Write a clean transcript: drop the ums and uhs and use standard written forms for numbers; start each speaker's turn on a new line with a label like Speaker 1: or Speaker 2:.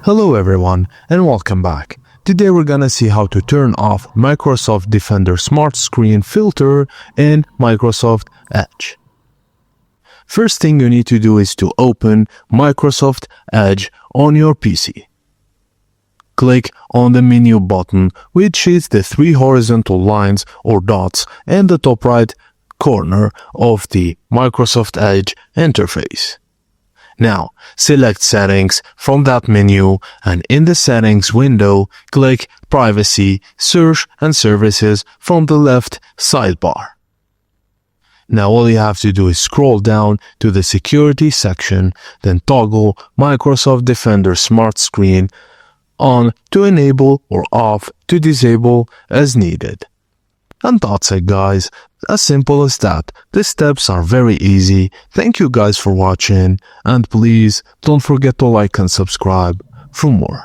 Speaker 1: Hello everyone and welcome back. Today we're gonna see how to turn off Microsoft Defender Smart Screen filter in Microsoft Edge. First thing you need to do is to open Microsoft Edge on your PC. Click on the menu button, which is the three horizontal lines or dots in the top right corner of the Microsoft Edge interface. Now, select Settings from that menu and in the Settings window, click Privacy, Search and Services from the left sidebar. Now all you have to do is scroll down to the Security section, then toggle Microsoft Defender Smart Screen on to enable or off to disable as needed. And that's it, guys. As simple as that. The steps are very easy. Thank you guys for watching, and please don't forget to like and subscribe for more.